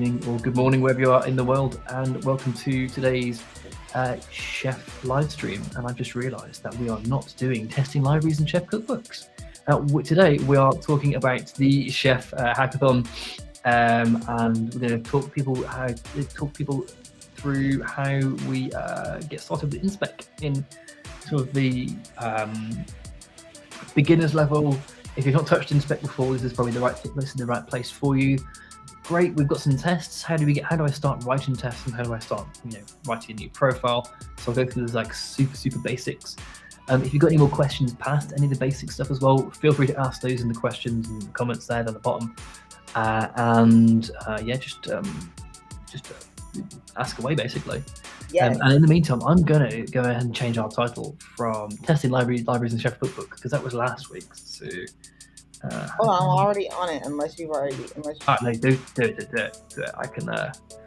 Evening or good morning wherever you are in the world, and welcome to today's chef live stream. And I've just realized that we are not doing testing libraries and chef cookbooks. Today we are talking about the chef hackathon, and we're going to talk people through how we get started with InSpec in sort of the beginners level. If you've not touched InSpec before, this is probably the right place for you. Great, we've got some tests. How do I start writing tests, and how do I start, writing a new profile? So I'll go through those super basics. If you've got any more questions past any of the basic stuff as well, feel free to ask those in the questions and the comments there down the bottom. Just ask away basically. Yes. And in the meantime, I'm gonna go ahead and change our title from testing libraries and chef cookbook, because that was last week's. So. I'm already on it. No, do it. I can.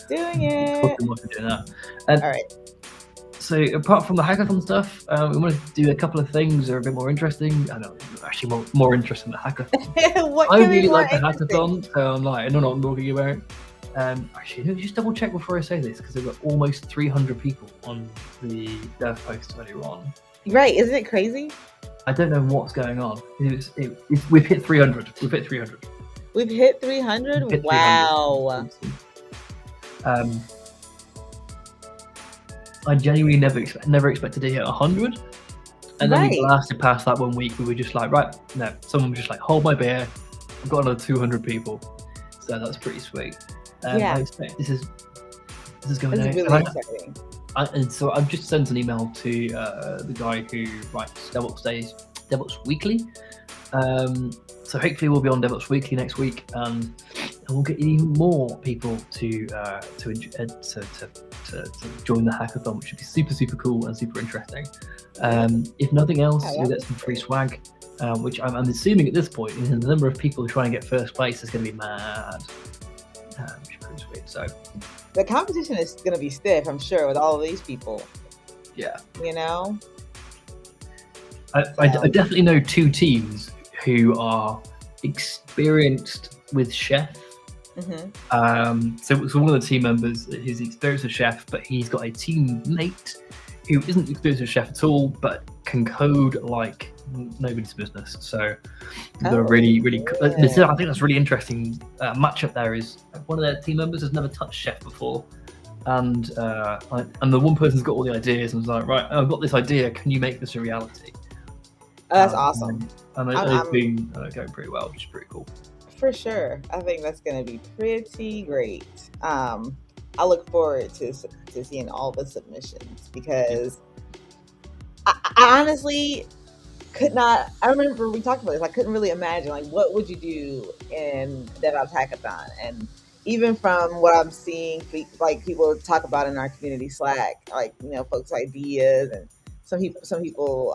Doing it. Doing that. All right. So apart from the hackathon stuff, we want to do a couple of things that are a bit more interesting. I know, actually more interesting than the hackathon. I really like the hackathon, so I'm like, I don't know what I'm talking about. Actually, just double check before I say this, because there were almost 300 people on the dev post earlier on. Right? Isn't it crazy? I don't know what's going on. We've hit 300. We've hit 300. We've hit 300? Wow. I genuinely never expected to hit 100. And then we blasted past that 1 week. We were just like, right, no. Someone was just like, hold my beer. I've got another 200 people. So that's pretty sweet. Yeah. I expect this is going out. Really exciting. And so I've just sent an email to the guy who writes DevOps Weekly. So hopefully we'll be on DevOps Weekly next week, and we'll get even more people to join the hackathon, which would be super cool and super interesting. If nothing else, you'll get some free swag, which I'm assuming at this point, the number of people who try and get first place is going to be mad. Which is pretty sweet. So. The competition is going to be stiff, I'm sure, with all of these people. Yeah. I definitely know two teams who are experienced with chef. Mm-hmm. So one of the team members is experienced with chef, but he's got a teammate who isn't experienced with chef at all, but can code like nobody's business. So they're really I think that's really interesting matchup. There is one of their team members has never touched chef before, and the one person's got all the ideas and was like, right, I've got this idea, can you make this a reality? That's awesome. And it's been going pretty well, which is pretty cool. For sure. I think that's going to be pretty great. I look forward to seeing all the submissions, because I honestly could not. I remember we talked about this. I couldn't really imagine, like, what would you do in DevOps Hackathon? And even from what I'm seeing, like, people talk about in our community Slack, like, folks' ideas, and some people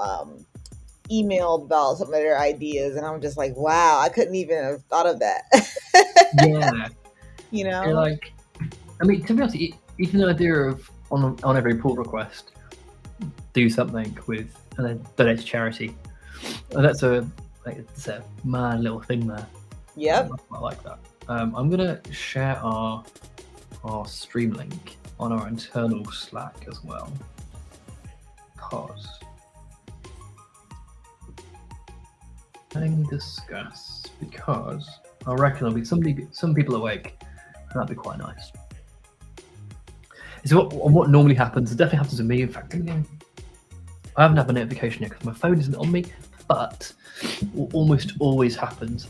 emailed about some of their ideas, and I'm just like, wow, I couldn't even have thought of that. Yeah. Like, I mean, to be honest, even the idea of on every pull request, do something with and then donate to charity. And that's a mad little thing there. Yep. I like that. I'm gonna share our stream link on our internal Slack as well, because I reckon there'll be some people awake, and that'd be quite nice. So what normally happens, it definitely happens to me. In fact, I haven't had a notification yet because my phone isn't on me, but what almost always happens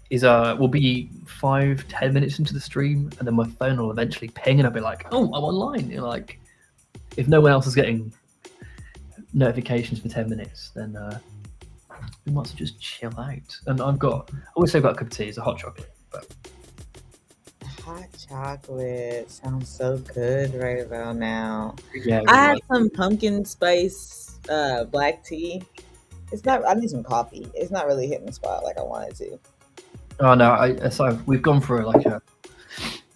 is we'll be 5-10 minutes into the stream, and then my phone will eventually ping, and I'll be like, oh, I'm online. Like, if no one else is getting notifications for 10 minutes, then we might as well just chill out. And I always say about a cup of tea is a hot chocolate. But hot chocolate sounds so good right about now. Yeah, I had some pumpkin spice black tea. I need some coffee. It's not really hitting the spot like I wanted to. Oh no, so we've gone for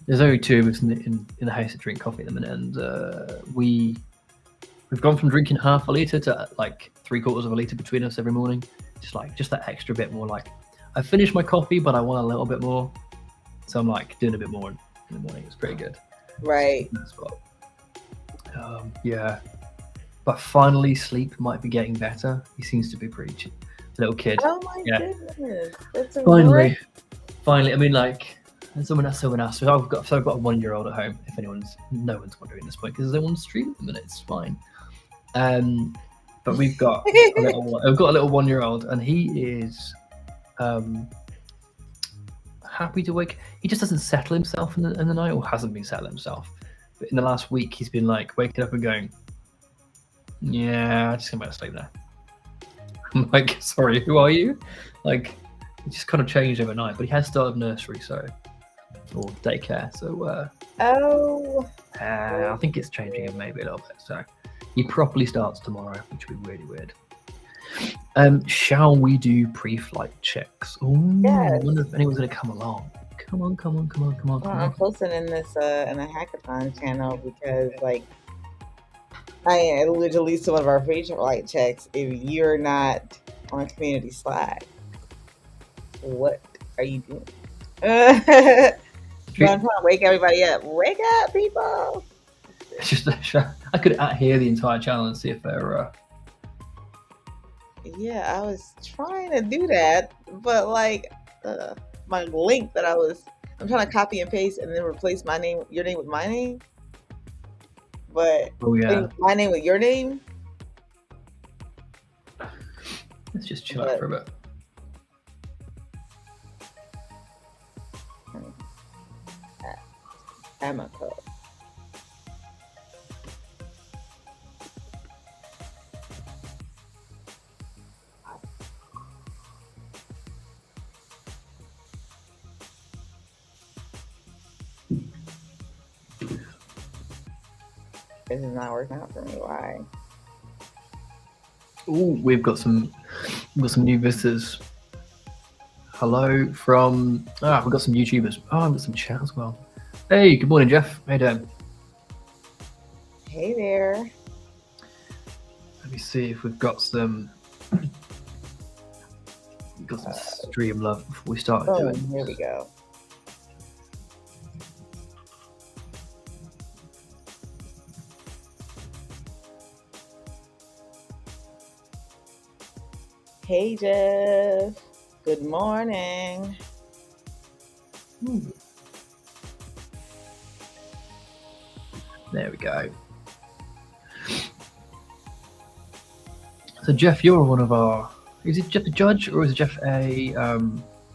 there's only two of us in the house that drink coffee at the minute, and we've gone from drinking half a litre to like 3/4 of a litre between us every morning. Just that extra bit more. Like, I finished my coffee, but I want a little bit more, so I'm like doing a bit more. in the morning. It was pretty good. Right. Yeah. But finally, sleep might be getting better. He seems to be pretty little kid. Oh my goodness. That's Finally. I mean, like, someone else. So I've got a 1-year-old at home. If no one's wondering at this point, because they want to stream at the minute. It's fine. But we've got a little 1-year-old, and he is happy to wake. He just doesn't settle himself in the night, or hasn't been settling himself. But in the last week, he's been like waking up and going, "Yeah, I just came back to sleep now." I'm like, "Sorry, who are you?" Like, it just kind of changed overnight. But he has started nursery, or daycare, so I think it's changing him maybe a little bit. So he properly starts tomorrow, which will be really weird. Shall we do pre-flight checks? Yes. I wonder if anyone's going to come along. Come on. I'm posting in this in a hackathon channel because, like, I literally some of our pre-flight checks. If you're not on community Slack, what are you doing? I'm trying to wake everybody up. Wake up, people! It's just I could hear the entire channel and see if they're. Yeah, I was trying to do that, but like my link that I'm trying to copy and paste and then replace your name with my name. But my name with your name. Let's just chill out for a bit. Amako. This is not working out for me. Why? Oh, we've got some new visitors. Hello from we've got some YouTubers. I've got some chat as well. Hey, good morning, Jeff. How you doing? Hey there. Let me see if we've got some stream love before we start doing. Here we go. Hey, Jeff. Good morning. There we go. So, Jeff, you're one of our. Is it Jeff a judge or is Jeff a?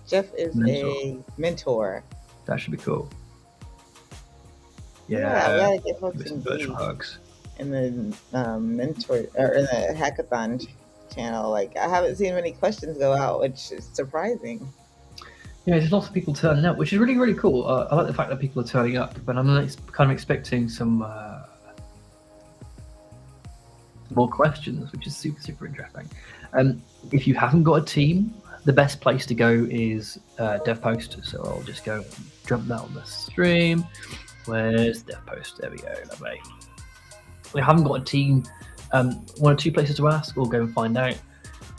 Jeff is a mentor. That should be cool. Yeah, we gotta get folks some virtual hugs in the mentor or in the hackathon channel. Like, I haven't seen many questions go out, which is surprising. Yeah, there's lots of people turning up, which is really, really cool. I like the fact that people are turning up, but I'm kind of expecting some more questions, which is super, super interesting. If you haven't got a team, the best place to go is DevPost. So I'll just go and jump that on the stream. Where's DevPost? There we go. Lovely. If you haven't got a team, one or two places to ask or go and find out.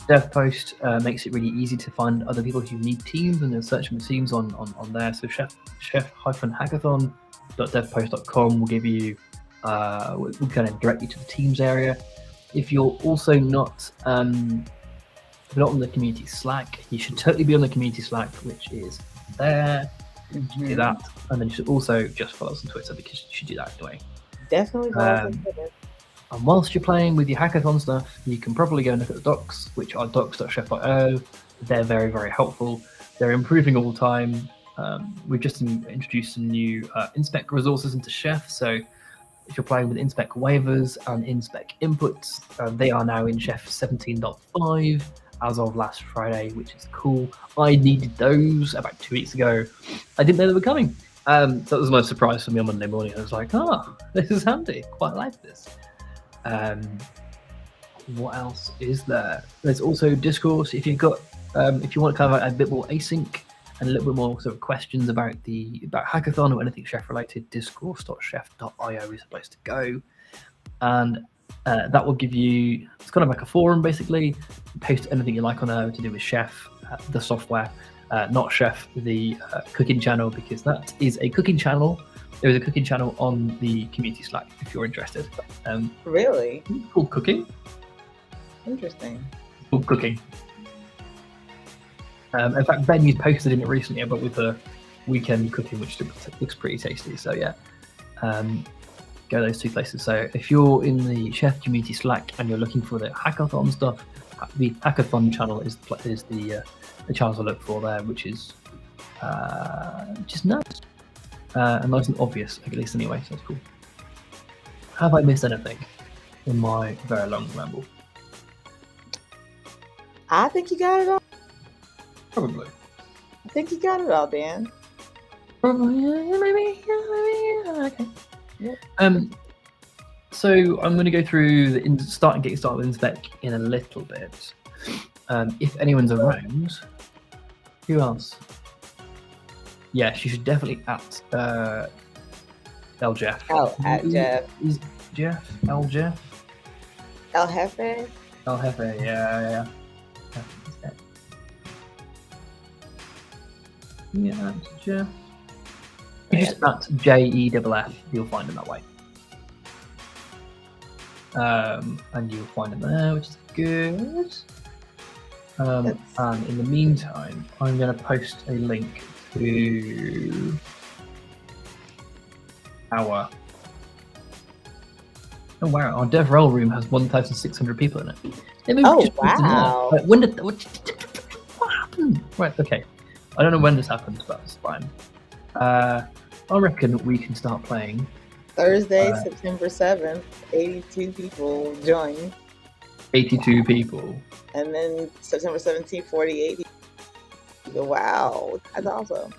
DevPost makes it really easy to find other people who need teams, and then search for teams on there. So chef-hackathon.devpost.com will give you, will kind of direct you to the teams area. If you're also not on the community Slack, you should totally be on the community Slack, which is there. Mm-hmm. Do that, and then you should also just follow us on Twitter, because you should do that anyway. Definitely follow us on Twitter. And whilst you're playing with your hackathon stuff, you can probably go and look at the docs, which are docs.chef.io. They're very, very helpful. They're improving all the time. We've just introduced some new InSpec resources into Chef. So if you're playing with InSpec waivers and InSpec inputs, they are now in Chef 17.5 as of last Friday, which is cool. I needed those about 2 weeks ago. I didn't know they were coming. So that was my surprise for me on Monday morning. I was like, this is handy. Quite like this. What else is there? There's also Discourse. If you've got, if you want kind of a bit more async and a little bit more sort of questions about Hackathon or anything chef related, discourse.chef.io is the place to go. And that will give you, it's kind of like a forum basically. Post anything you like on there to do with Chef, the software, not Chef, the cooking channel, because that is a cooking channel. There is a cooking channel on the community Slack if you're interested. Really? It's called Cooking. Interesting. It's called Cooking. In fact, Ben's posted in it recently about with the weekend cooking, which looks pretty tasty. So yeah, go those two places. So if you're in the Chef community Slack and you're looking for the hackathon stuff, the hackathon channel is the channel to look for there, which is nice and nice and obvious, at least anyway. So that's cool. Have I missed anything in my very long ramble? I think you got it all. Probably. I think you got it all, Dan. Probably, maybe. Okay. Yep. So I'm going to go through getting started with InSpec in a little bit. If anyone's around, who else? Yes, you should definitely at Jeff. At Jeff. Is Jeff Jeff? El Jefe. El Jefe, yeah. Yeah, Jeff. You just at JEFF, you'll find him that way. And you'll find him there, which is good. And in the meantime, I'm going to post a link to our our DevRel room has 1,600 people in it. Wow! When did what happened? Right, okay. I don't know when this happened, but it's fine. I reckon we can start playing. Thursday, September 7th, 82 people joined. 82 people. And then September 17th, 48 people. Wow, that's awesome.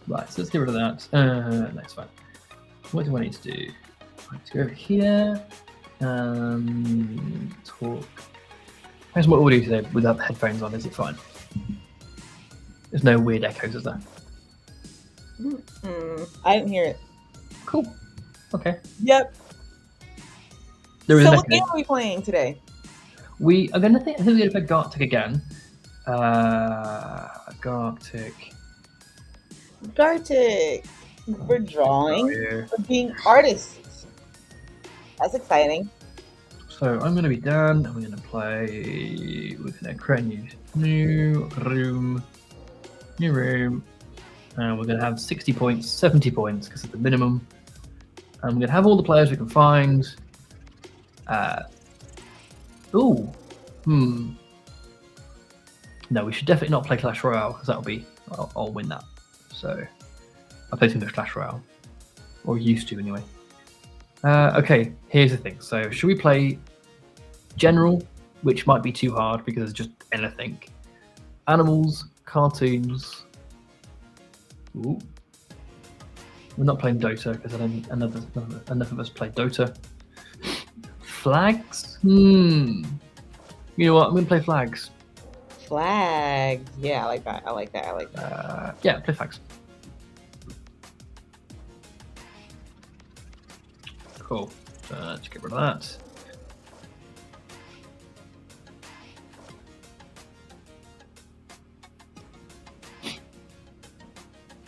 Right, so let's get rid of that. That's fine. What do I need to do? I need to go over here and talk. How's my audio today without the headphones on? Is it fine? There's no weird echoes, is there? I didn't hear it. Cool. Okay. Yep. There is so what game are we playing today? We are going to think we're going to play Gartic again. Gartic. We're drawing. We're being artists. That's exciting. So I'm going to be Dan, and we're going to play. We're going to create a new room, and we're going to have 60 points, 70 points because it's the minimum. And we're going to have all the players we can find. No, we should definitely not play Clash Royale because that'll be. I'll win that. So I play too much Clash Royale, or used to anyway. Okay, here's the thing. So should we play General, which might be too hard because it's just anything. Animals, cartoons. Ooh. We're not playing Dota because I don't enough of us play Dota. Flags? You know what? I'm going to play flags. Flags. Yeah, I like that. Yeah, play flags. Cool. Let's get rid of that.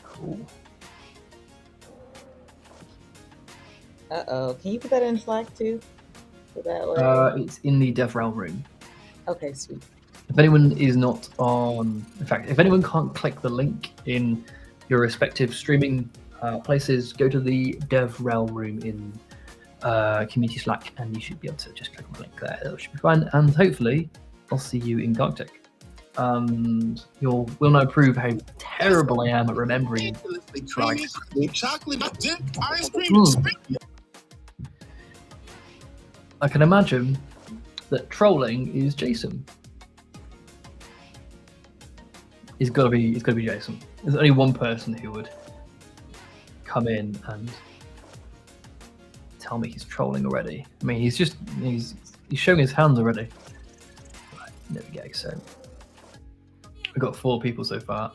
Cool. Uh-oh. Can you put that in Slack too? So that way... It's in the DevRel room. Okay, sweet. If anyone is not on... In fact, if anyone can't click the link in your respective streaming places, go to the DevRel room in community Slack and you should be able to just click on the link there. That should be fine. And hopefully, I'll see you in Gartic. And will now prove how terrible I am at remembering flags. I can imagine that trolling is Jason. It's got to be Jason. There's only one person who would come in and tell me he's trolling already. I mean, he's showing his hands already. Right, there we go. So we've got 4 people so far.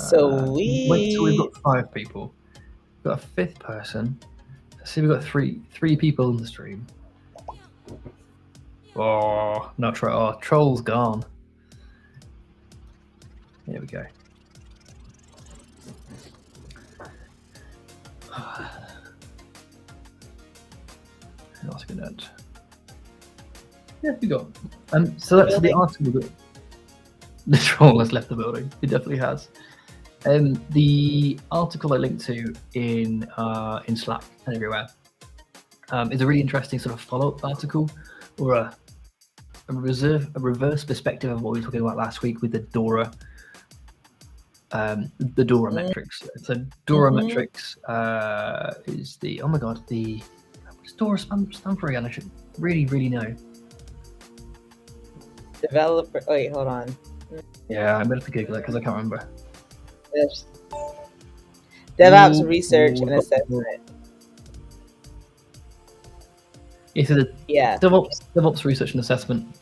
Sweet. Wait till we've got 5 people. We've got a 5th person. Let's see, we've got three people in the stream. Oh, not troll. Oh, troll's gone. Here we go. What's going to Yeah, we got. So that's the article that the troll has left the building. It definitely has. The article I linked to in Slack and everywhere is a really interesting sort of follow-up article, or a reverse perspective of what we were talking about last week with the Dora metrics. So Dora metrics is the what's Dora stand for again? I should really know. Developer. Wait, hold on. Yeah, I'm gonna have to Google it because I can't remember. Yes. DevOps research and assessment. It's a DevOps research and assessment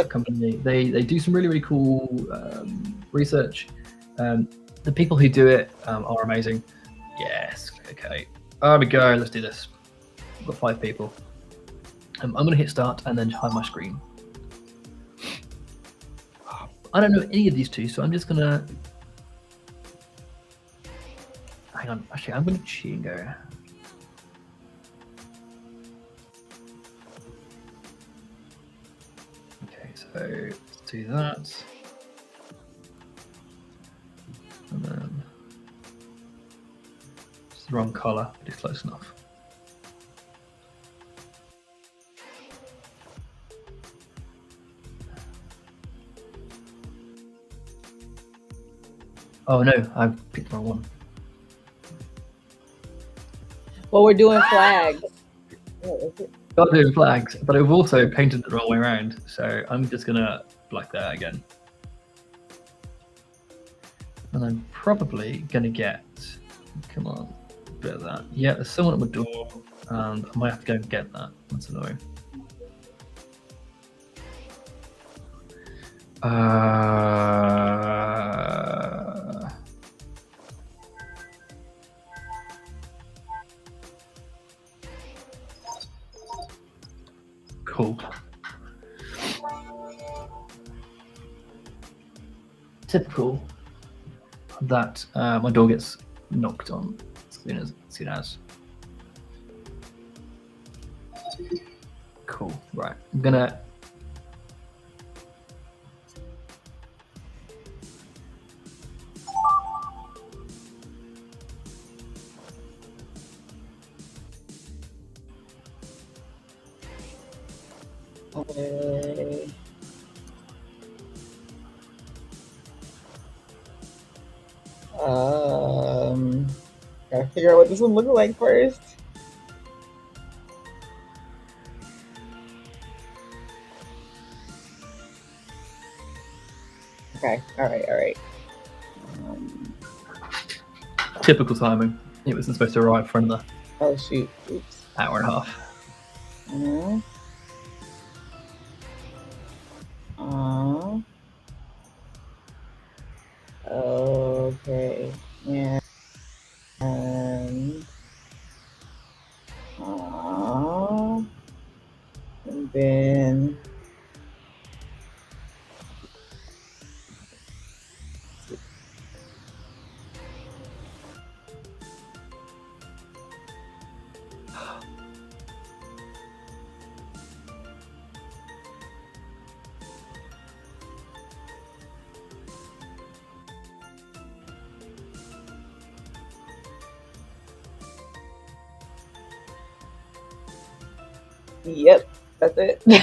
company. They do some really cool research. The people who do it are amazing. Yes, okay. There we go. Let's do this. We've got 5 people. I'm going to hit start and then hide my screen. I don't know any of these two, so I'm just going to... Hang on. Actually, I'm going to cheat and go. Okay, so let's do that. And then... It's the wrong color, but it's close enough. Oh no, I've picked the wrong one. Well, we're doing flags. Got doing flags, but I've also painted the wrong way around, so I'm just gonna black that again. And I'm probably gonna get, come on, a bit of that. Yeah, there's someone at my door, and I might have to go and get that. That's annoying. Cool. Typical that my door gets knocked on as soon as. Cool. Right. I'm gonna. Okay. Gotta figure out what this one looks like first. Okay. All right. Typical timing. It wasn't supposed to arrive for another. Oh shoot! Oops. Hour and a half. Okay. And then yep, that's it. Yeah.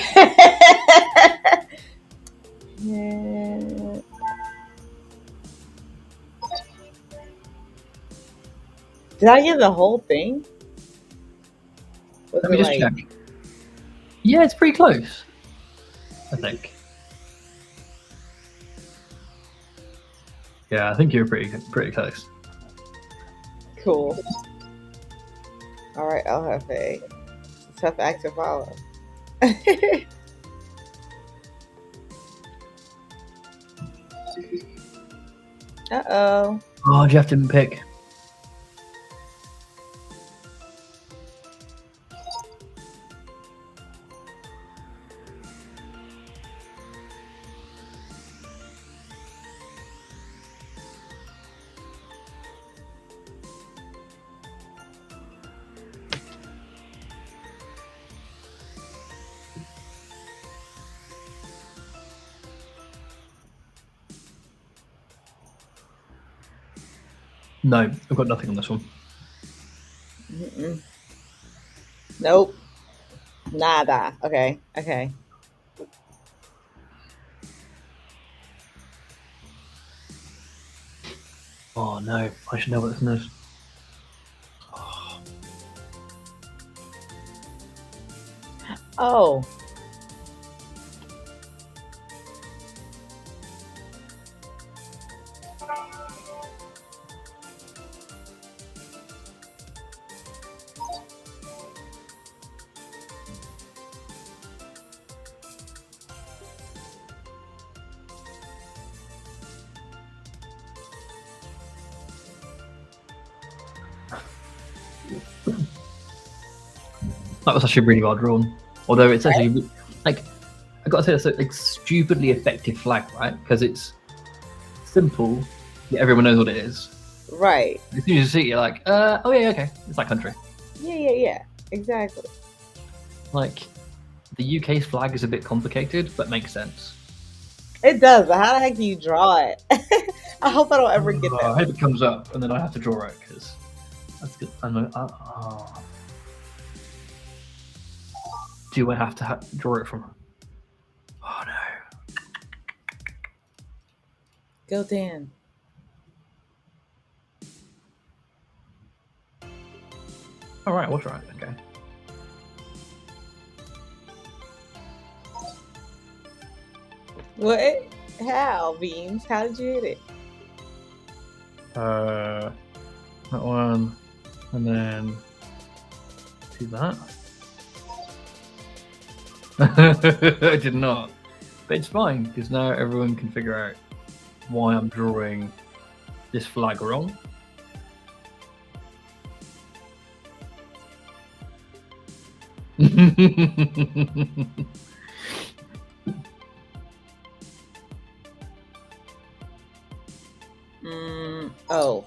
Did I get the whole thing? Let me just check. Yeah, it's pretty close, I think. Yeah, I think you're pretty close. Cool. All right, I'll have a tough act to follow. Uh-oh. Oh, Jeff didn't pick. No, I've got nothing on this one. Mm-mm. Nope. Nada. Okay. Okay. Oh no, I should know what this is. Oh. That was actually really well drawn. Although it's actually like, I gotta say, it's a like, stupidly effective flag, right? Because it's simple, yet everyone knows what it is. Right. As soon as you see it, you're like, oh yeah, okay, it's that country. Yeah. Exactly. Like, the UK's flag is a bit complicated, but makes sense. It does, but how the heck do you draw it? I hope I don't ever get that. I hope it comes up, and then I have to draw it because that's good. Do I have to draw it from? Oh no! Go Dan. All right, what's right? Okay. What? How, Beans? How did you hit it? That one, and then do that. I did not, but it's fine because now everyone can figure out why I'm drawing this flag wrong. Oh.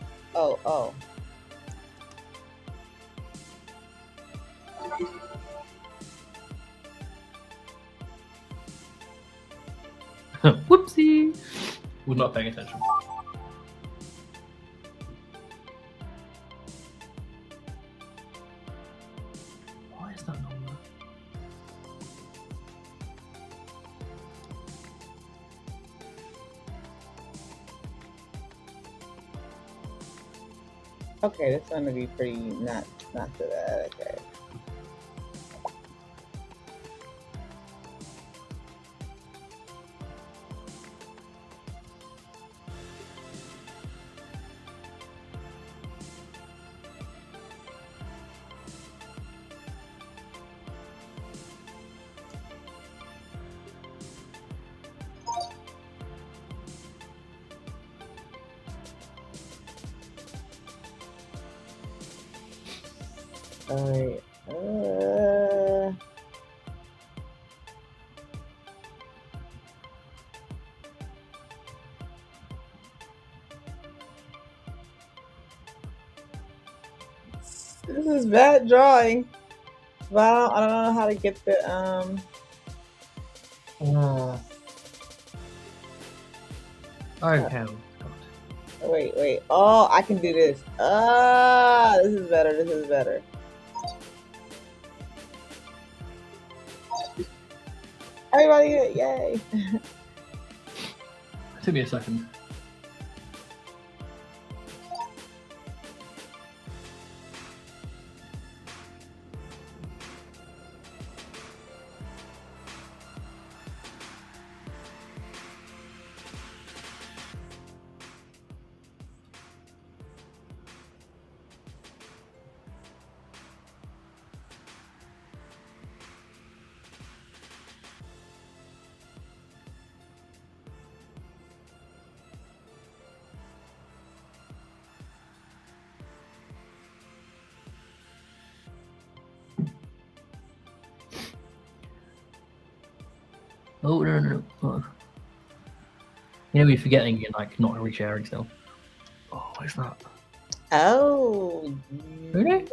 Whoopsie! Was not paying attention. Why is that not there? Okay, this is gonna be pretty not so bad. Okay. Alright. This is bad drawing. Well, I don't know how to get the Okay. Wait. Oh, I can do this. This is better. Everybody, yay! It took me a second. Oh no. You know, you're forgetting you're like not resharing still. Oh, what is that? Oh, Really?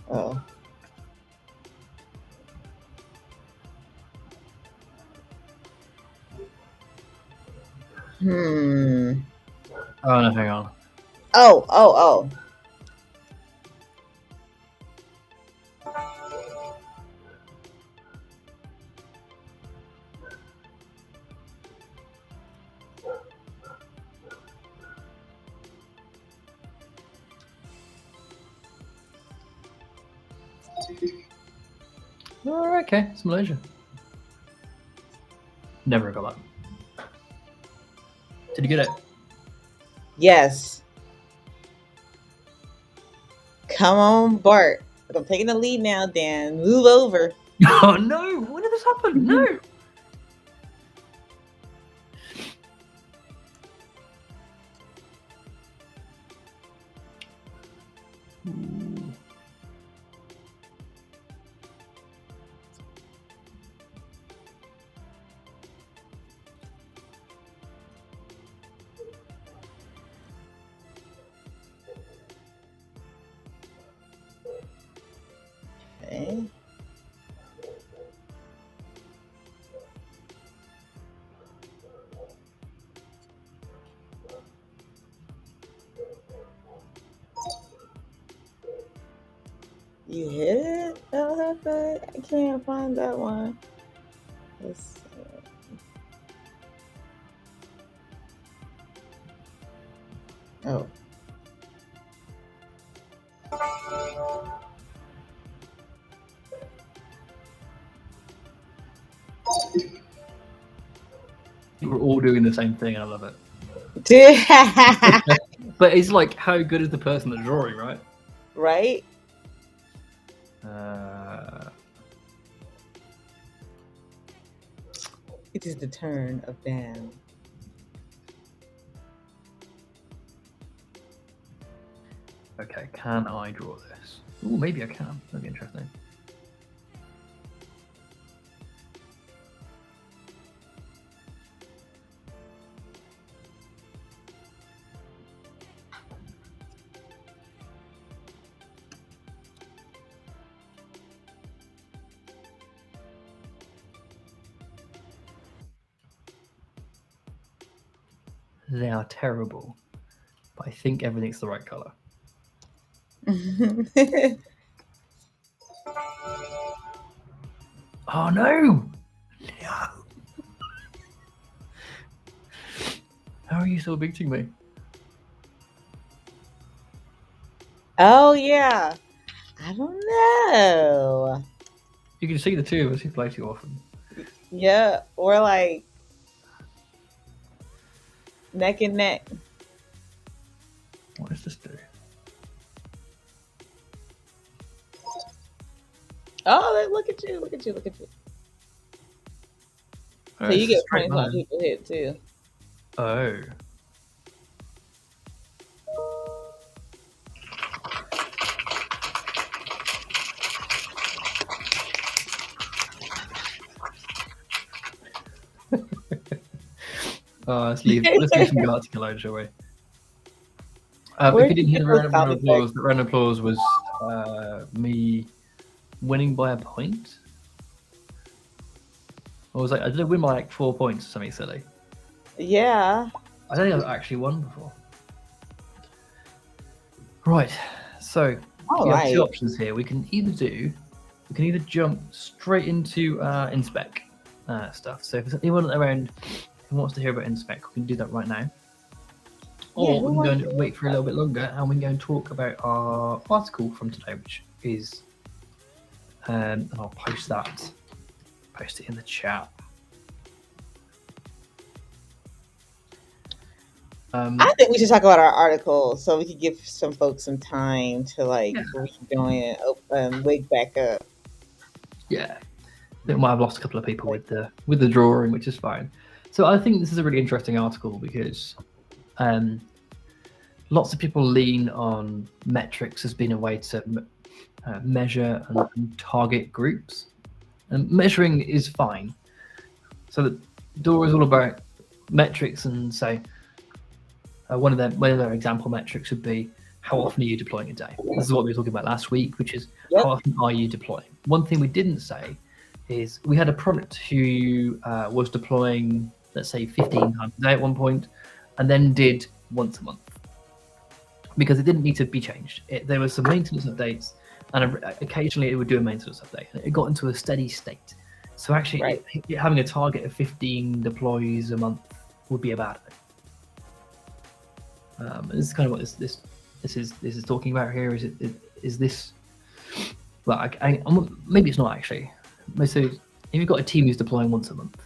Oh. Hmm. Oh no, hang on. Oh. Oh, okay, it's Malaysia. Never got that. Did you get it? Yes. Come on, Bart. I'm taking the lead now, Dan. Move over. Oh no! When did this happen? No. Ooh. Okay. You hit it? I can't find that one. Let's see. Oh. We're all doing the same thing. I love it. Dude. But it's like, how good is the person that's drawing, right? Right? It is the turn of Dan. Okay, can I draw this? Oh, maybe I can. That'd be interesting. They are terrible, but I think everything's the right color. Oh no! No! How are you still beating me? Oh yeah. I don't know. You can see the two of us who play too often. Yeah, or like neck and neck. What does this do? Oh, look at you! Look at you! Look at you! Oh, So you it's a get straight points when line. people hit too. Oh. Let's leave some Galactic alone, shall we? If you didn't hear the round of applause, the round of applause was me winning by a point. Or was I did I win by like 4 points or something silly? Yeah. I don't think I've actually won before. Right. So we have two options here. We can either jump straight into InSpec stuff. So if there's anyone around who wants to hear about InSpec, we can do that right now. Or we can go and wait for a little bit longer and we can go and talk about our article from today, which is and I'll post it in the chat. I think we should talk about our article so we could give some folks some time to rejoin and wake back up. Yeah, they might have lost a couple of people with the drawing, which is fine. So I think this is a really interesting article because lots of people lean on metrics as being a way to measure and target groups, and measuring is fine. So the DORA is all about metrics, and so one of their example metrics would be how often are you deploying a day. This is what we were talking about last week, which is how often are you deploying. One thing we didn't say is we had a product who was deploying let's say 15 times a day at one point, and then did once a month because it didn't need to be changed. There were some maintenance updates, and occasionally it would do a maintenance update. It got into a steady state. So actually, having a target of 15 deploys a month would be a bad thing. This is kind of what this is talking about here. Is this? Well, maybe it's not actually. So if you've got a team who's deploying once a month,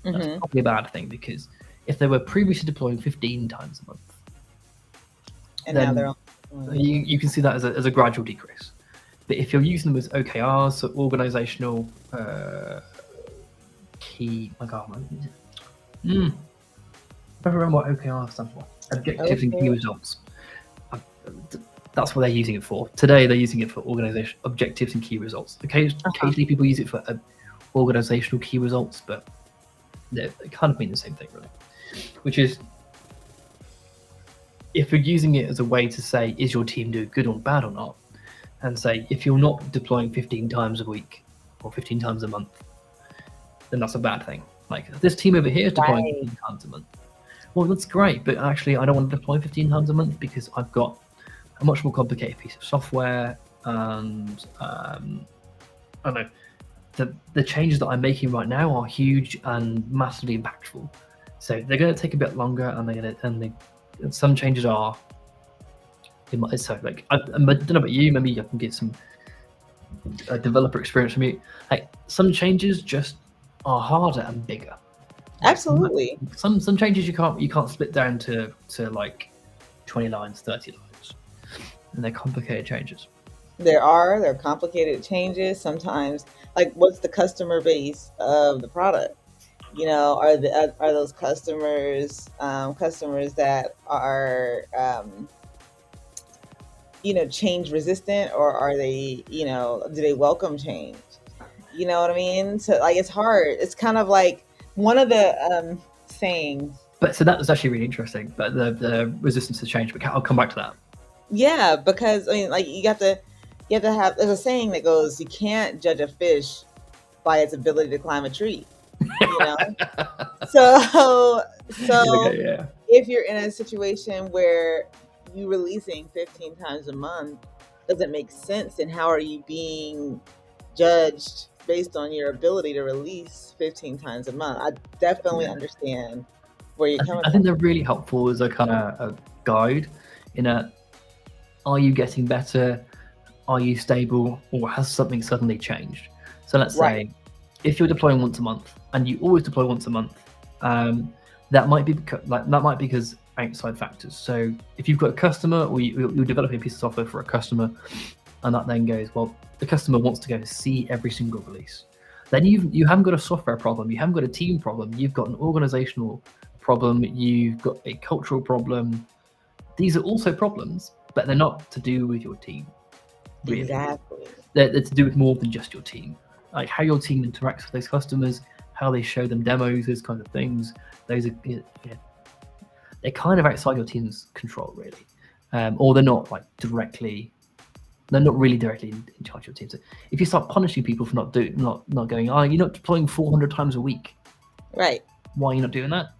that's probably a bad thing, because if they were previously deploying 15 times a month, and then now they're you can see that as a gradual decrease. But if you're using them as OKRs, so organizational key, I don't remember what OKR stands for. Objectives and key results. That's what they're using it for. Today, they're using it for organization objectives and key results. Occasionally, people use it for organizational key results, but they kind of mean the same thing, really. Which is, if you're using it as a way to say, is your team doing good or bad or not, and say, if you're not deploying 15 times a week or 15 times a month, then that's a bad thing. Like, this team over here is deploying 15 times a month. Well, that's great, but actually, I don't want to deploy 15 times a month because I've got a much more complicated piece of software, and I don't know, the changes that I'm making right now are huge and massively impactful. So they're going to take a bit longer, and some changes are. So like, I don't know about you. Maybe I can get some developer experience from you. Like, some changes just are harder and bigger. Absolutely. Some changes you can't split down to like 20 lines, 30 lines, and they're complicated changes. They're complicated changes. Sometimes, like, what's the customer base of the product? You know, are those customers that are change resistant, or are they, do they welcome change? You know what I mean? So, like, it's hard. It's kind of like one of the sayings. But so that was actually really interesting. But the resistance to change. But I'll come back to that. Yeah, because I mean, like, you have to have. There's a saying that goes, "You can't judge a fish by its ability to climb a tree." You know. So yeah. If you're in a situation where you releasing 15 times a month doesn't make sense, then how are you being judged based on your ability to release 15 times a month? I definitely understand where you're coming from. I think they're really helpful as a kind of a guide. Are you getting better? Are you stable? Or has something suddenly changed? So let's say if you're deploying once a month and you always deploy once a month, that might be because outside factors. So if you've got a customer, or you're developing a piece of software for a customer, and that then goes, well, the customer wants to go see every single release. Then you haven't got a software problem, you haven't got a team problem, you've got an organizational problem, you've got a cultural problem. These are also problems, but they're not to do with your team. Really. Exactly. They're to do with more than just your team. Like how your team interacts with those customers, how they show them demos, those kinds of things. Those are they're kind of outside your team's control, really, or they're not They're not really directly in charge of your team. So if you start punishing people for not going, you're not deploying 400 times a week. Right. Why are you not doing that?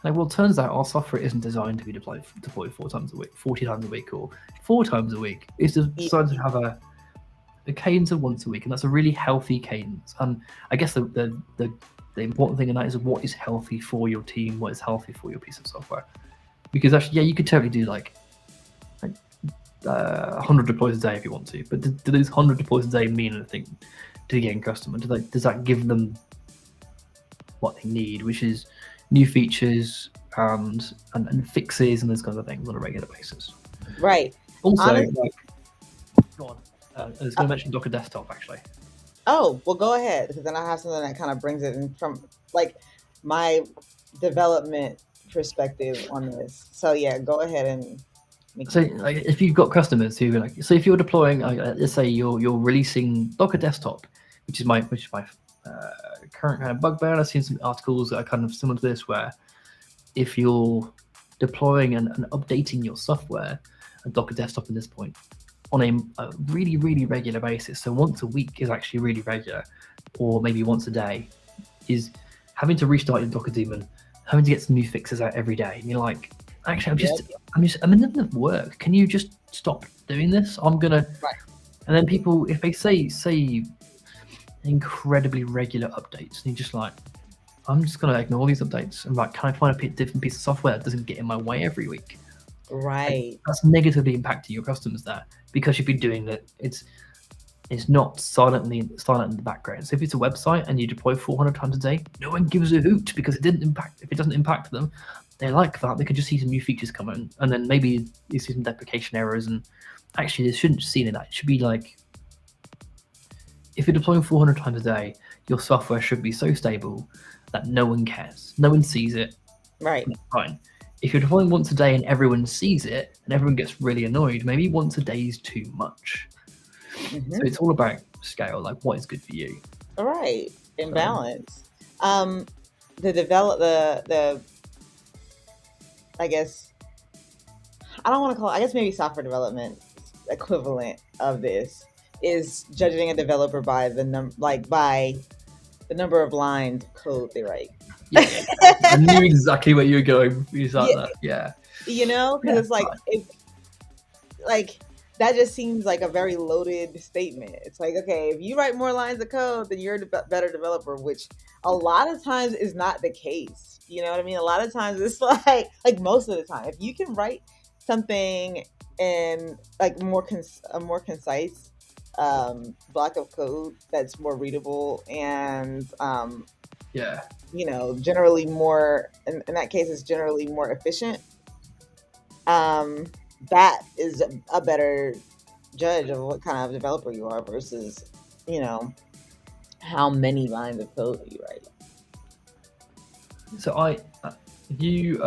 Like, well, it turns out our software isn't designed to be deployed 4 times a week, 40 times a week, or 4 times a week. It's designed to have a cadence of once a week, and that's a really healthy cadence. And I guess the important thing in that is what is healthy for your team, what is healthy for your piece of software. Because actually, you could totally do like 100 deploys a day if you want to, but do those 100 deploys a day mean anything to the end customer? Does that give them what they need, which is new features and fixes and those kinds of things on a regular basis? Right. Also, go on. I was going to mention Docker Desktop, actually. Oh, well, go ahead, because then I have something that kind of brings it in from like my development perspective on this. So yeah, go ahead and. So if you've got customers who are like, so if you're deploying, let's say you're releasing Docker Desktop, which is my current kind of bugbear. I've seen some articles that are kind of similar to this, where if you're deploying and updating your software, and Docker Desktop at this point, on a really, really regular basis, so once a week is actually really regular, or maybe once a day, is having to restart your Docker daemon, having to get some new fixes out every day. And you're like, actually, I'm in the middle of work. Can you just stop doing this? I'm gonna. Right. And then people, if they say incredibly regular updates, and you're just like, I'm just gonna ignore these updates. And like, can I find a different piece of software that doesn't get in my way every week? Right. Like, that's negatively impacting your customers there, because you've been doing that. It's not silent in the background. So if it's a website and you deploy 400 times a day, no one gives a hoot, because it didn't impact. If it doesn't impact them, they like that. They could just see some new features come in, and then maybe you see some deprecation errors. And actually, they shouldn't see any of that. It should be like, if you're deploying 400 times a day, your software should be so stable that no one cares. No one sees it. Right. Fine. If you're deploying once a day and everyone sees it and everyone gets really annoyed, maybe once a day is too much. Mm-hmm. So it's all about scale, like what is good for you. All right. In balance. The I guess, I don't want to call it, I guess maybe software development equivalent of this is judging a developer by the number of lines of code they write. Yeah, I knew exactly where you were going. You said that. Yeah. You know, because it's like, that just seems like a very loaded statement. It's like, okay, if you write more lines of code, then you're a better developer, which a lot of times is not the case. You know what I mean? A lot of times it's like most of the time, if you can write something in like a more concise block of code that's more readable and you know, generally more, in that case, it's generally more efficient. That is a better judge of what kind of developer you are versus, you know, how many lines of code that you write. So you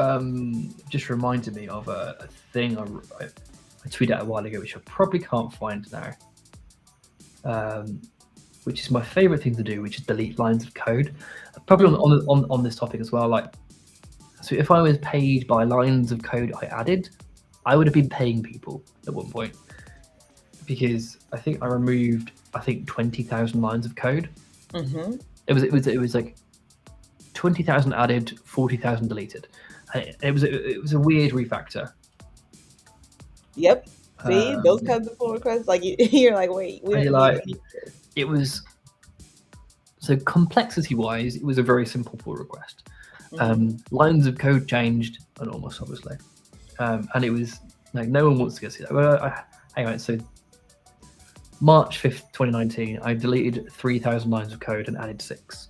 just reminded me of a thing I tweeted out a while ago, which I probably can't find now, which is my favorite thing to do, which is delete lines of code. Probably on this topic as well. Like, so if I was paid by lines of code I added, I would have been paying people at one point, because I think I removed 20,000 lines of code. Mm-hmm. It was like 20,000 added, 40,000 deleted. It was a weird refactor. Yep. See, those kinds of pull requests, like you're like, wait, it was, so complexity wise, it was a very simple pull request. Mm-hmm. Lines of code changed enormous, obviously. And it was like, no one wants to go see that. Well, hang on. So March 5th, 2019, I deleted 3,000 lines of code and added 6.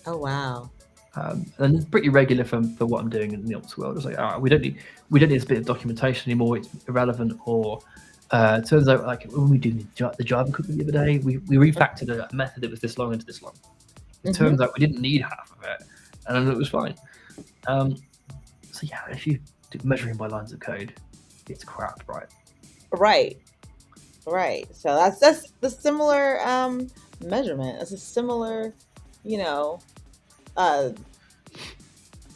Oh, wow. And it's pretty regular for what I'm doing in the ops world. It's like, we don't need this bit of documentation anymore. It's irrelevant. Or it turns out, like when we do the Java cookie the other day, we refactored a method that was this long into this long. It turns out we didn't need half of it, and it was fine. So yeah, if you do measuring by lines of code, it's crap, right? Right. So that's the similar measurement. It's a similar, you know,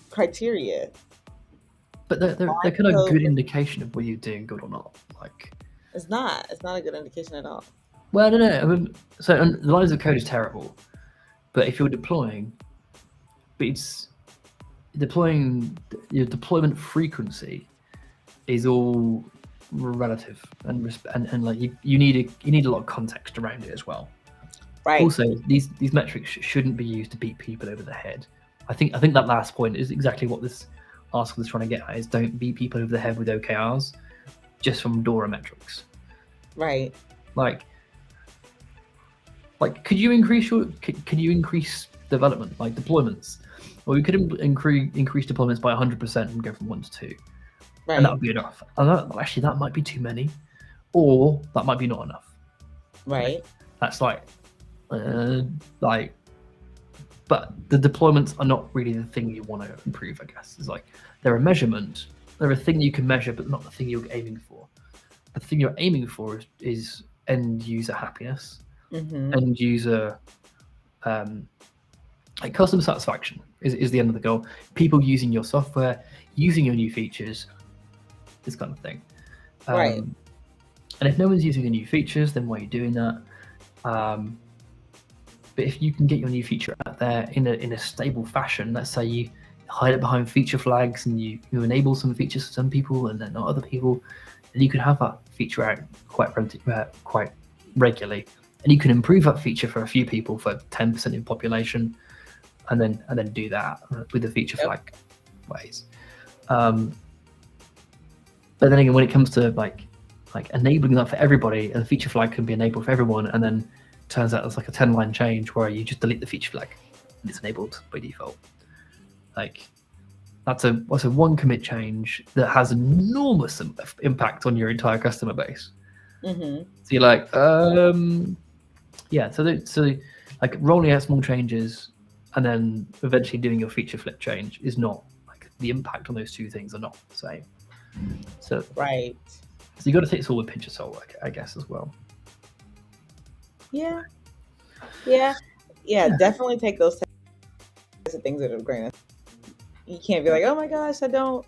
criteria. But they're kind of a good indication of whether you're doing good or not. Like, it's not a good indication at all. Well, no. I mean, so the lines of code is terrible, but if you're deploying, your deployment frequency is all relative, and like you need a lot of context around it as well. Right. Also, these metrics shouldn't be used to beat people over the head. I think that last point is exactly what this article is trying to get at: is don't beat people over the head with OKRs just from DORA metrics. Right. Like could you increase development, like deployments? Or we could increase deployments by 100% and go from 1 to 2. Right. And that would be enough. And that might be too many, or that might be not enough. Right. That's but the deployments are not really the thing you want to improve, I guess. It's like they're a measurement, they're a thing you can measure, but not the thing you're aiming for. The thing you're aiming for is end user happiness, end user like customer satisfaction is the end of the goal. People using your software, using your new features, this kind of thing. Right. And if no one's using the new features, then why are you doing that? But if you can get your new feature out there in a stable fashion, let's say you hide it behind feature flags and you enable some features for some people and then not other people, then you can have that feature out quite regularly, and you can improve that feature for a few people for 10% in population, and then do that with the feature flag ways. But then again, when it comes to like enabling that for everybody, and the feature flag can be enabled for everyone, and then turns out it's like a 10-line change where you just delete the feature flag and it's enabled by default. Like that's a one commit change that has enormous impact on your entire customer base. So you're like, yeah. So like rolling out small changes and then eventually doing your feature flip change is not like the impact on those two things are not the same. So right. So you got to take this all with a pinch of salt, I guess, as well. Yeah. Definitely take those types of things with a grain of. You can't be like, oh my gosh, I don't,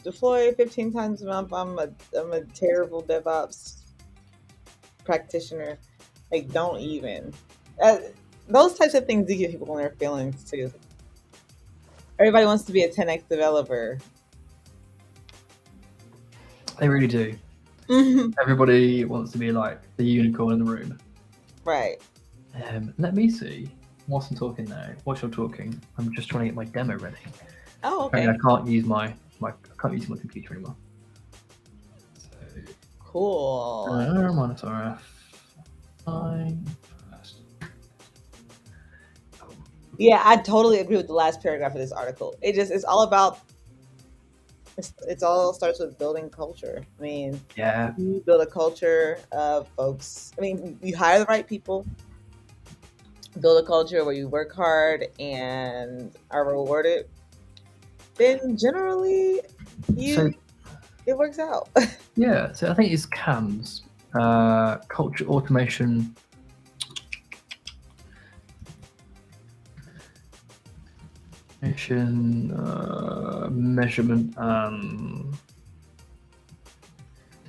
deploy 15 times a month. I'm a terrible DevOps practitioner. Like, don't even. Those types of things do get people in their feelings too. Everybody wants to be a 10x developer. They really do. Everybody wants to be like the unicorn in the room. Right. Let me see. Whilst I'm talking now, whilst you're talking, I'm just trying to get my demo ready. Oh, okay. I can't use my computer anymore. So, cool. Monitor F9 first. Yeah, I totally agree with the last paragraph of this article. It's all about. It all starts with building culture. I mean, yeah, you build a culture of folks. I mean, you hire the right people. Build a culture where you work hard and are rewarded, then generally it works out. Yeah, so I think it's CAMS, culture automation. Measurement.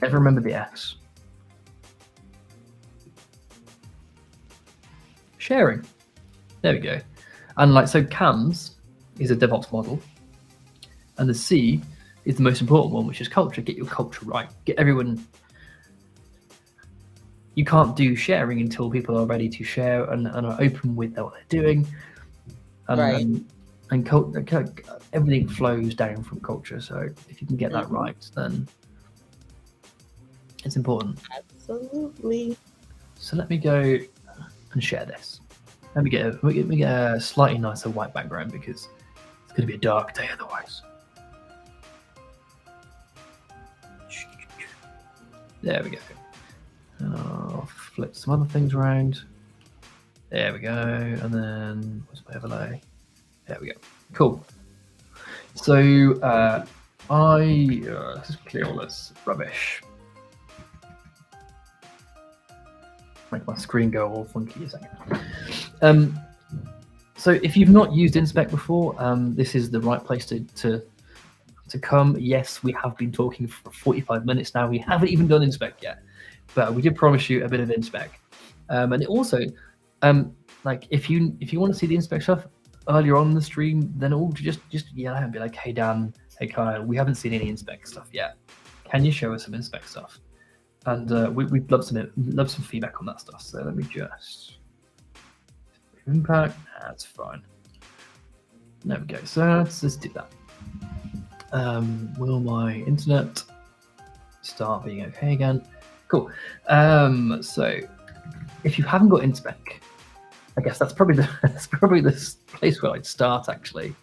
Never remember the S. Sharing. There we go. And like so, CAMS is a DevOps model, and the C is the most important one, which is culture. Get your culture right. Get everyone. You can't do sharing until people are ready to share and are open with what they're doing. Right. And everything flows down from culture. So if you can get that right, then it's important. Absolutely. So let me go and share this. Let me get a slightly nicer white background because it's going to be a dark day otherwise. There we go. And I'll flip some other things around. There we go. And then what's my overlay? There we go. Cool. So let's just clear all this rubbish. Make my screen go all funky a second. So if you've not used InSpec before, this is the right place to come. Yes, we have been talking for 45 minutes now. We haven't even done InSpec yet, but we did promise you a bit of InSpec. And it also, like if you want to see the InSpec stuff earlier on in the stream, then all just yell out and be like, hey Dan, hey Kyle, we haven't seen any InSpec stuff yet. Can you show us some InSpec stuff? And we'd love some feedback on that stuff. So let me just impact. That's fine. There we go. So let's just do that. Will my internet start being okay again? Cool. So if you haven't got InSpec, I guess that's probably the place where I'd start actually.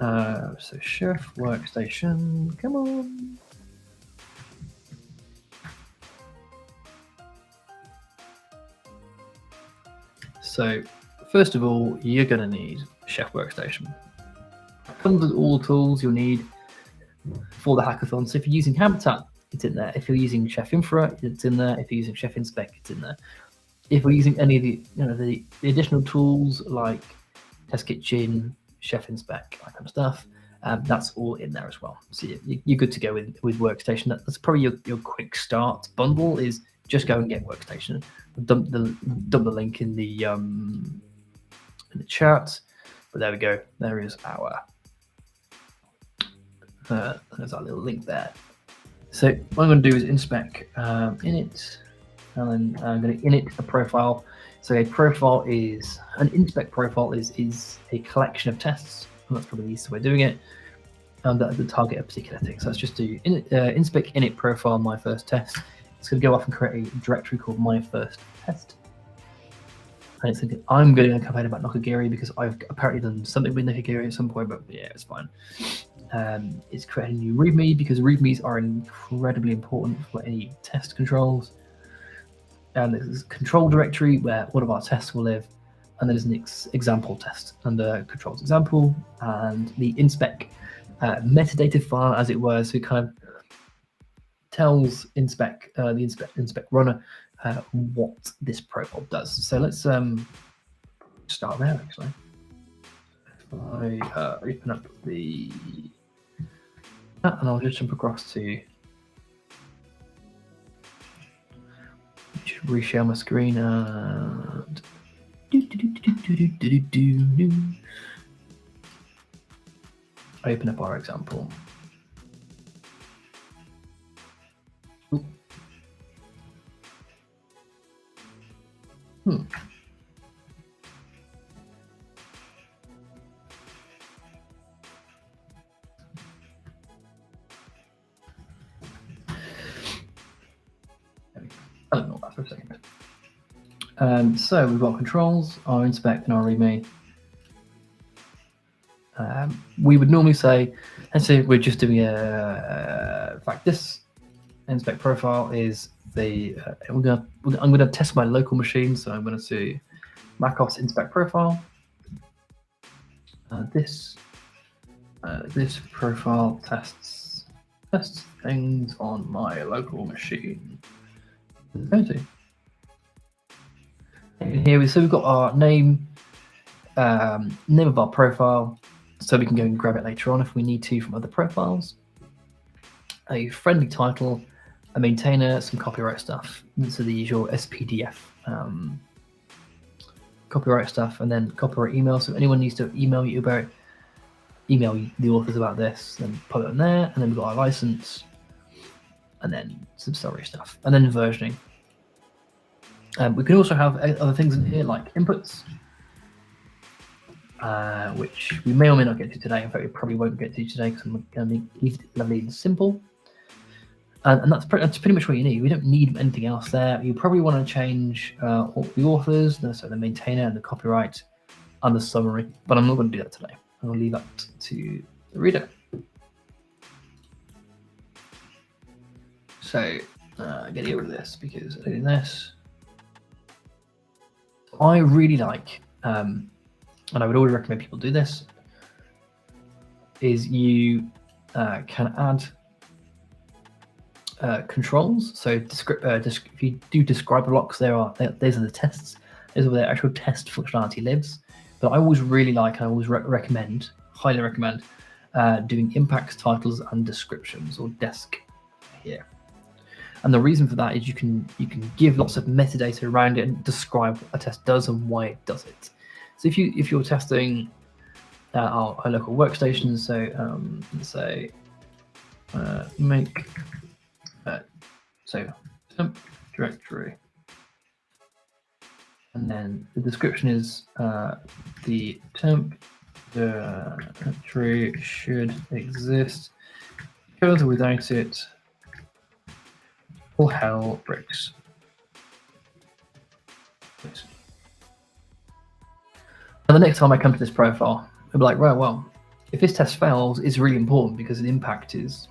So Chef Workstation, come on. So first of all, you're going to need Chef Workstation. It comes with all the tools you'll need for the hackathon. So if you're using Habitat, it's in there. If you're using Chef Infra, it's in there. If you're using Chef InSpec, it's in there. If we're using any of the additional tools like Test Kitchen, Chef InSpec, that kind of stuff, that's all in there as well. So you're good to go with Workstation. That's probably your quick start bundle is just go and get Workstation. Dump the link in the chat. But there we go. There is our there's our little link there. So what I'm going to do is InSpec init, and then I'm going to init a profile. So a profile is an InSpec profile is a collection of tests, and that's probably the easiest way of doing it. And that target a particular thing. So let's just do InSpec init profile my first test. It's going to go off and create a directory called my first test. And it's thinking, I'm going to complain about Nokogiri because I've apparently done something with Nokogiri at some point, but yeah, it's fine. It's creating a new README because READMEs are incredibly important for any test controls. And there's a control directory where one of our tests will live, and there's an example test under controls example, and the InSpec metadata file, as it were, so it kind of tells InSpec, the InSpec runner, what this profile does. So let's start there actually. If I open up the and I'll just jump across to reshare my screen and open up our example. I'll ignore that for a second. So we've got controls, our InSpec, and our README. We would normally say, let's say we're just doing in fact, this InSpec profile is the, I'm going to test my local machine. So I'm going to do macOS InSpec profile. This profile tests things on my local machine. Here we've got our name of our profile, so we can go and grab it later on if we need to from other profiles. A friendly title, a maintainer, some copyright stuff. So the usual SPDF copyright stuff, and then copyright email. So if anyone needs to email the authors about this, then put it in there. And then we've got our license, and then some summary stuff, and then versioning. We can also have other things in here like inputs, which we may or may not get to today. In fact, we probably won't get to today because I'm going to leave it lovely and simple. And that's pretty much what you need. We don't need anything else there. You probably want to change all the authors, so the maintainer and the copyright and the summary, but I'm not going to do that today. I'll leave that to the reader. So get rid of this because doing this. I really like, and I would always recommend people do this, is you can add controls. So if you do describe blocks, those are the tests. Those are where the actual test functionality lives. But I always really like, I always highly recommend doing impacts, titles, and descriptions, or desk here. And the reason for that is you can give lots of metadata around it and describe what a test does and why it does it. So if you're testing our local workstation, so let's say make so temp directory, and then the description is the temp directory should exist because without it all hell breaks. And the next time I come to this profile, I'll be like, right, well, if this test fails, it's really important because the impact is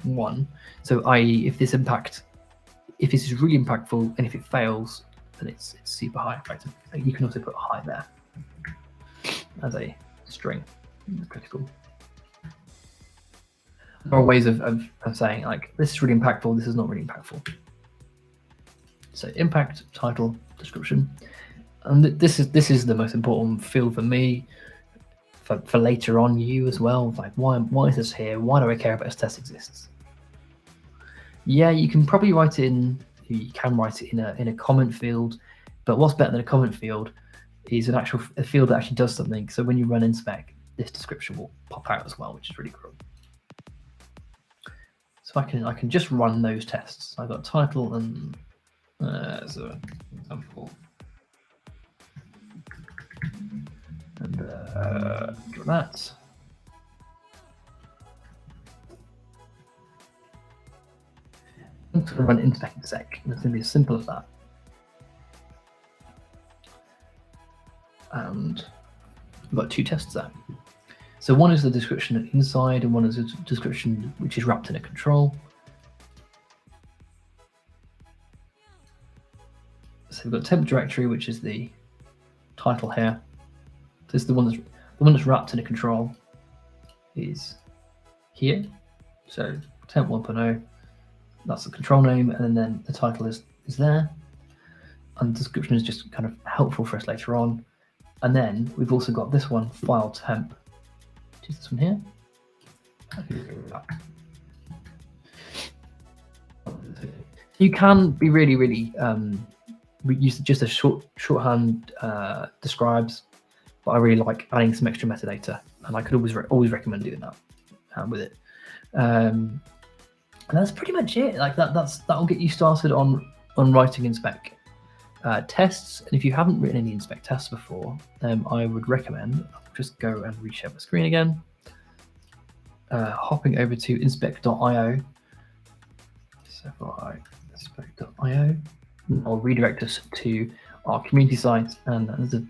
1. So i.e. if this is really impactful and if it fails, then it's super high. Right? So you can also put high there as a string. That's pretty cool. There are ways of saying like this is really impactful, this is not really impactful. So impact, title, description, and this is the most important field for me, for later on you as well. Like why is this here? Why do I care about this test exists? Yeah, you can probably write in You can write it in a comment field, but what's better than a comment field is a field that actually does something. So when you run InSpec, this description will pop out as well, which is really cool. So I can just run those tests. I've got title and as an example, and that. I'm going to run InSpec in sec, and it's going to be as simple as that. And we've got 2 tests there. So one is the description inside, and one is a description which is wrapped in a control. So we've got temp directory, which is the title here. This is the one that's wrapped in a control is here. So temp 1.0, that's the control name, and then the title is there. And the description is just kind of helpful for us later on. And then we've also got this one, file temp, which is this one here. You can be really use just a shorthand describes, but I really like adding some extra metadata, and I could always recommend doing that with it. And that's pretty much it. Like that'll get you started on writing InSpec tests. And if you haven't written any InSpec tests before, I would recommend just go and reshare my screen again, hopping over to inspec.io. So for inspec.io, I'll redirect us to our community site, and there's a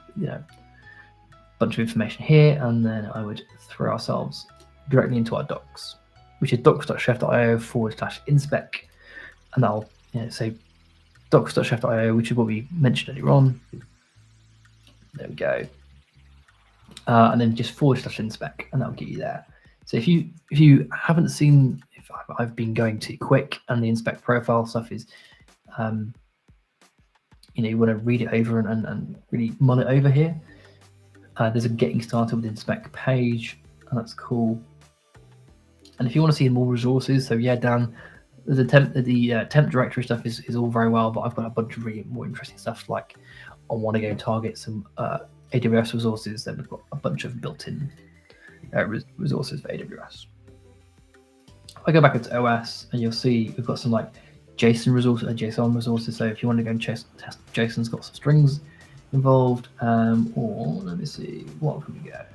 bunch of information here, and then I would throw ourselves directly into our docs, which is docs.chef.io/inspec, and that'll say docs.chef.io, which is what we mentioned earlier on. There we go. And then just /inspec, and that'll get you there. So if you haven't seen, if I've been going too quick, and the InSpec profile stuff is, you want to read it over and really mull it over here. There's a getting started with InSpec page, and that's cool. And if you want to see more resources, so yeah, Dan, the temp directory stuff is all very well, but I've got a bunch of really more interesting stuff. Like I want to go target some AWS resources, then we've got a bunch of built-in resources for AWS. I go back into OS, and you'll see we've got some like JSON resources. So if you want to go and test JSON's got some strings involved, or let me see, what can we go?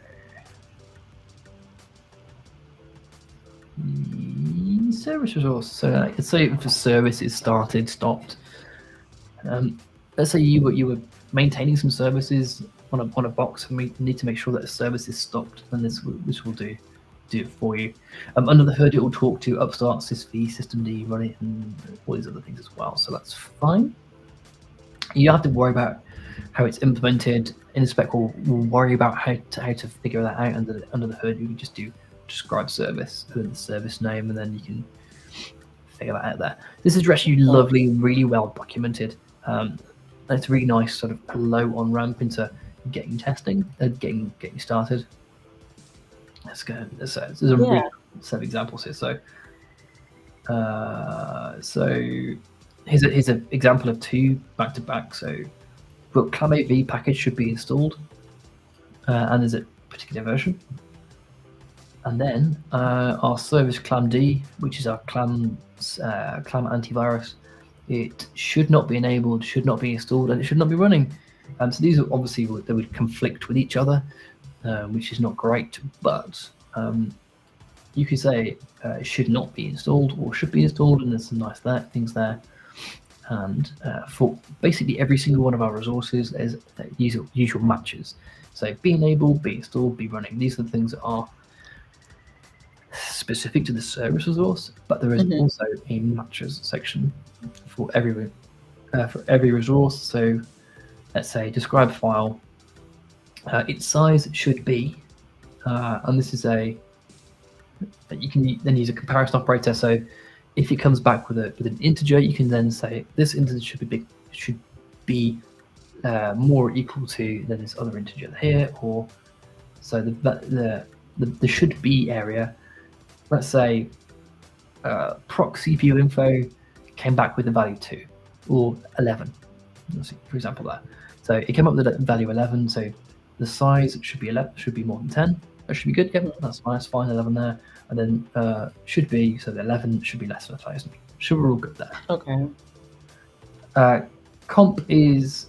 Service resource. So let's say if a service is started, stopped. Let's say you were maintaining some services on a box, and we need to make sure that a service is stopped, then this will do it for you. Under the hood, it will talk to upstart, sysv, systemd, run it, and all these other things as well. So that's fine. You have to worry about how it's implemented. InSpec will worry about how to figure that out under the hood. You can just do describe service, put in the service name, and then you can figure that out there. This is actually lovely, really well documented. It's a really nice sort of low on ramp into getting testing, getting started. Let's go. There's a real set of examples here. So here's an example of 2 back to back. So but ClamAV package should be installed, and there's a particular version. And then our service ClamD, which is our Clam antivirus, it should not be enabled, should not be installed, and it should not be running. So these are obviously they would conflict with each other, which is not great. But you could say it should not be installed or should be installed, and there's some nice things there. And for basically every single one of our resources, there's usual matches. So be enabled, be installed, be running. These are the things that are specific to the service resource, but there is also a matches section for every resource. So let's say describe file, its size should be, and this is you can then use a comparison operator. So if it comes back with an integer, you can then say this integer should be more or equal to than this other integer here, or so the should be area. Let's say proc CPU info came back with the value 2. or 11, for example there. So it came up with the value 11, so the size should be 11, should be more than 10. That should be good. Yep, that's fine, 11 there. And then should be, so the 11 should be less than 1,000. So we're all good there. Okay. Comp is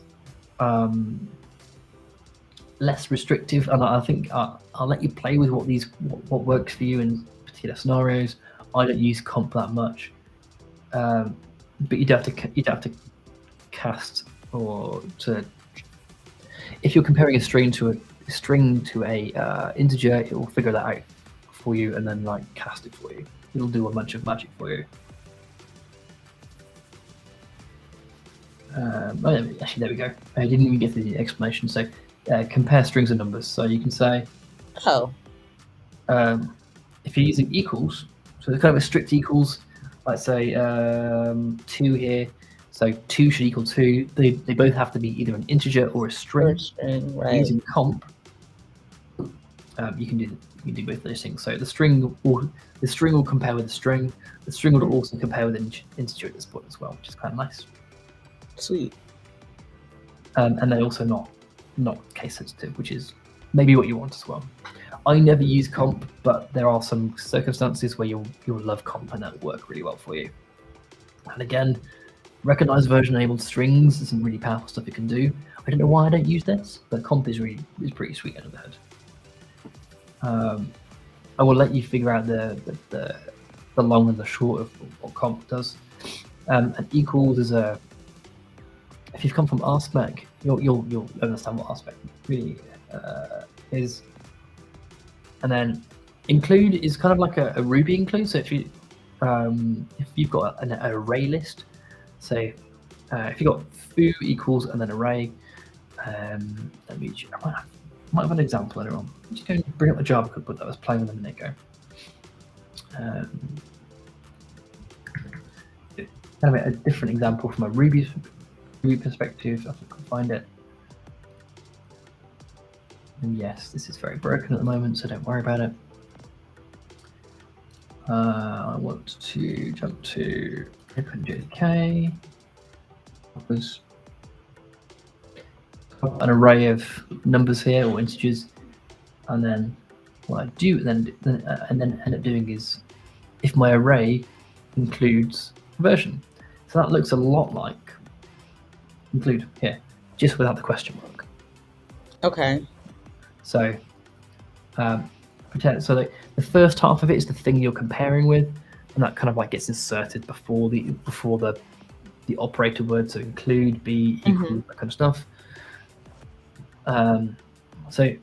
less restrictive, and I think I'll let you play with what works for you in particular scenarios. I don't use comp that much, but you'd have to cast or to, if you're comparing a string to a integer, it will figure that out for you and then like cast it for you. It'll do a bunch of magic for you. Actually, there we go. I didn't even get the explanation. So compare strings and numbers. So you can say, if you're using equals, so there's kind of a strict equals, let's say 2 here. So 2 should equal 2. They both have to be either an integer or a string. Right. Using comp, you can do both of those things. So the string will compare with the string. The string will also compare with an integer at this point as well, which is kind of nice. Sweet. And they're also not case sensitive, which is maybe what you want as well. I never use comp, but there are some circumstances where you'll love comp and that will work really well for you. And again, recognize version enabled strings. There's some really powerful stuff it can do. I don't know why I don't use this, but comp is pretty sweet under the hood. I will let you figure out the long and the short of what comp does. And equals is if you've come from InSpec, you'll understand what InSpec really is. And then include is kind of like a Ruby include. So if you've got an array list, so if you've got foo equals and then array, I might have an example later on. I'm just going to bring up the Java code that I was playing with a minute ago. Kind of a different example from a Ruby perspective, if I can find it. And yes, this is very broken at the moment, so don't worry about it. I want to jump to OpenJK. Was an array of numbers here or integers, and then what I do and then end up doing is if my array includes version. So that looks a lot like include here, just without the question mark. Okay. So pretend so the first half of it is the thing you're comparing with, and that kind of like gets inserted before the operator word, so include, be, equal, that kind of stuff. So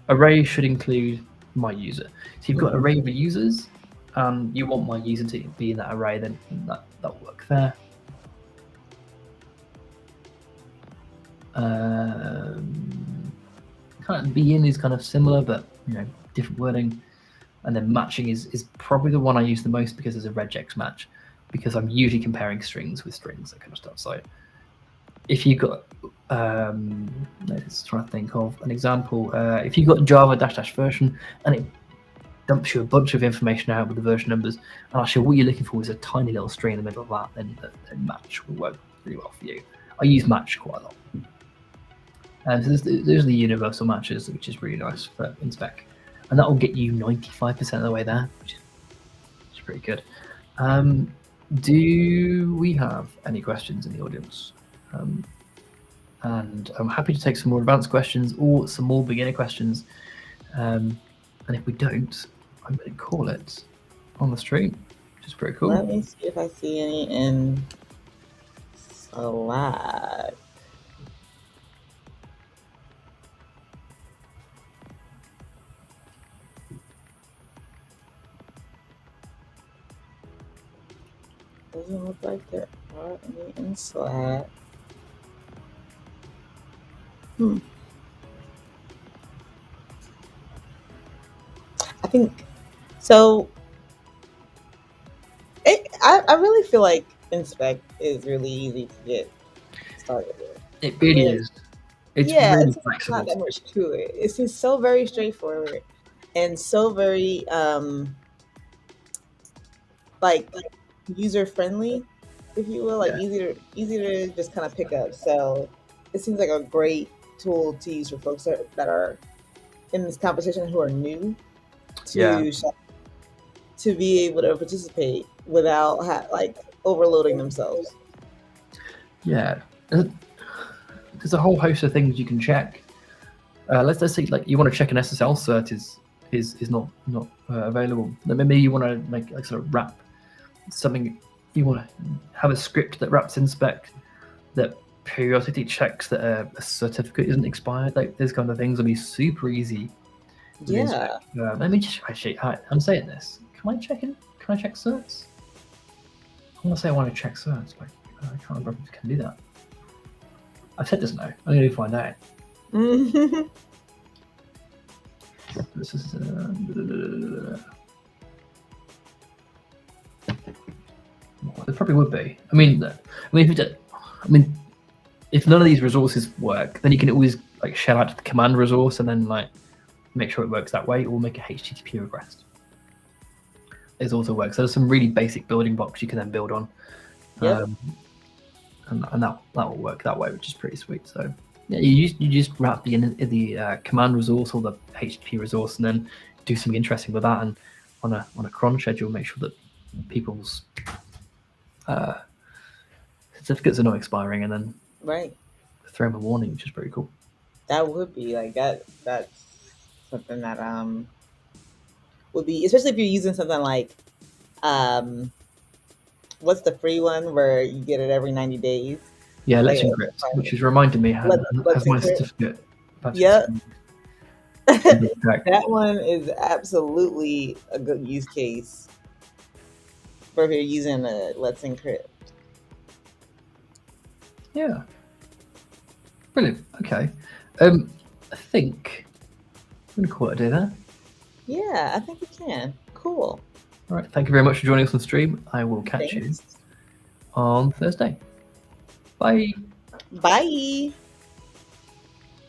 array should include my user. So you've got an array of users, you want my user to be in that array, then that'll work there. Kind of be in is kind of similar, but different wording. And then matching is probably the one I use the most because there's a regex match, because I'm usually comparing strings with strings, that kind of stuff. So if you've got, let's try to think of an example. If you've got Java -- version and it dumps you a bunch of information out with the version numbers, and actually what you're looking for is a tiny little string in the middle of that, then match will work really well for you. I use match quite a lot. And so those are the universal matches, which is really nice for InSpec. And that will get you 95% of the way there, which is pretty good. Do we have any questions in the audience? And I'm happy to take some more advanced questions or some more beginner questions. And if we don't, I'm going to call it on the stream, which is pretty cool. Let me see if I see any in Slack. Doesn't look like there are any in Slack. I think so. I really feel like InSpec is really easy to get started with. It really is. It's really flexible. Not that much to it. It's just so very straightforward and so very like user friendly. if you will, like easy to just kind of pick up. So it seems like a great tool to use for folks that are in this competition who are new to to be able to participate without like overloading themselves. Yeah, there's a whole host of things you can check. Let's say like you want to check an SSL cert is not available. Then maybe you want to make like sort of wrap something. You want to have a script that wraps InSpec that periodically checks that a certificate isn't expired. Like those kind of things will be super easy. Yeah. Let me just actually. I'm saying this. Can I check certs? I want to say I want to check certs, but I can't remember if I can do that. I said this no. I'm going to find out. This is. There probably would be. I mean, if none of these resources work, then you can always like shell out to the command resource and then like make sure it works that way, or make a HTTP request. It also works. So there's some really basic building blocks you can then build on, and that will work that way, which is pretty sweet. So yeah, you just wrap the command resource or the HTTP resource, and then do something interesting with that, and on a cron schedule, make sure that people's certificates are not expiring, and then throw them a warning, which is pretty cool. That would be like that. That's something that would be, especially if you're using something like what's the free one where you get it every 90 days? Yeah, Let's Encrypt, which is reminding me has my certificate. Yep. That one is absolutely a good use case for if you're using a Let's Encrypt. Yeah. Brilliant. Okay. I think I'm going to call it a day there. Yeah, I think we can. Cool. All right. Thank you very much for joining us on stream. I will catch you on Thursday. Bye. Bye.